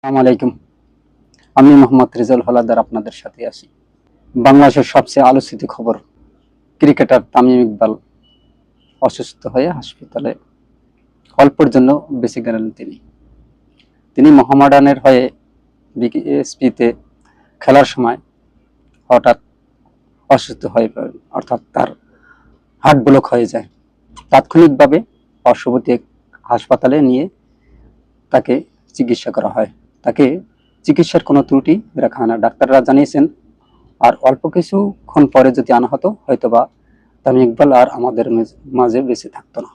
আসসালামু আলাইকুম। আমি মোহাম্মদ রেজাউল হলাদার আপনাদের সাথে আছি। বাংলাদেশের সবচেয়ে আলোচিত খবর, ক্রিকেটার তামিম ইকবাল অসুস্থ হয়ে হাসপাতালে অল্পের জন্য বেঁচে গেলেন। তিনি মোহামেডানের হয়ে বিকেএসপিতে খেলার সময় হঠাৎ অসুস্থ হয়ে পড়েন, অর্থাৎ তার হার্ট ব্লক হয়ে যায়। তাৎক্ষণিকভাবে পার্শ্ববর্তী হাসপাতালে নিয়ে তাকে চিকিৎসা করা হয়। তাকে চিকিৎসার কোনো ত্রুটি রাখা হয় না, ডাক্তাররা জানিয়েছেন। আর অল্প কিছুক্ষণ পরে যদি আনা হতো, হয়তোবা তামিম ইকবাল আর আমাদের মাঝে বেঁচে থাকতো না।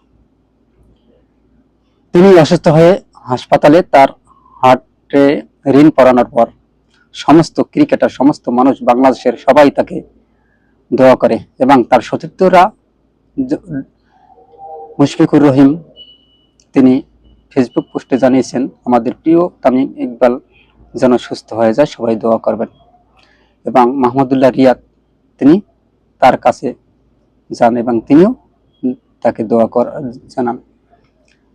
তিনি অসুস্থ হয়ে হাসপাতালে তার হার্টে ঋণ পড়ানোর পর সমস্ত ক্রিকেটার, সমস্ত মানুষ, বাংলাদেশের সবাই তাকে দোয়া করে এবং তার সতীর্থরা মুশফিকুর রহিম তিনি ফেসবুক পোস্টে জানিয়েছেন, আমাদের প্রিয় তামিম ইকবাল যেন সুস্থ হয়ে যায়, সবাই দোয়া করবেন। এবং মাহমুদুল্লাহ রিয়াদ তিনি তার কাছে যান এবং তিনিও তাকে দোয়া জানান।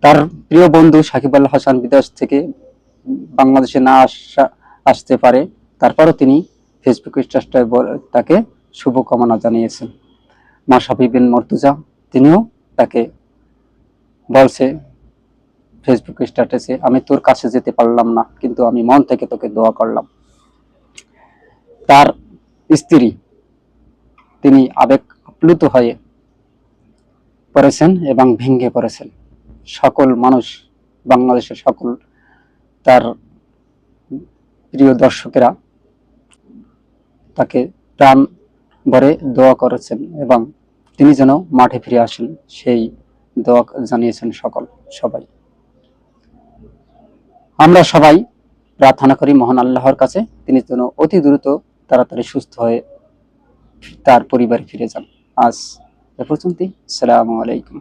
তার প্রিয় বন্ধু সাকিব আল হাসান বিদেশ থেকে বাংলাদেশে না আসতে পারে, তারপরও তিনি ফেসবুক স্ট্যাটাসে তাকে শুভকামনা জানিয়েছেন। মাশরাফি বিন মর্তুজা তিনিও তাকে বলছে ফেসবুক স্ট্যাটাসে, আমি তোর কাছে যেতে পারলাম না, কিন্তু আমি মন থেকে তোকে দোয়া করলাম। তার স্ত্রী তিনি আবেগ আপ্লুত হয়ে পড়েছেন এবং ভেঙে পড়েছেন। সকল মানুষ, বাংলাদেশের সকল তার প্রিয় দর্শকেরা তাকে প্রাণ ভরে দোয়া করেছেন এবং তিনি যেন মাঠে ফিরে আসেন, সেই দোয়া জানিয়েছেন সবাই। আমরা সবাই প্রার্থনা করি মহান আল্লাহর কাছে, তিনি যেন অতি দ্রুত তাড়াতাড়ি সুস্থ হয়ে তার পরিবারে ফিরে যান। আজ এ পর্যন্তই। আসসালামু আলাইকুম।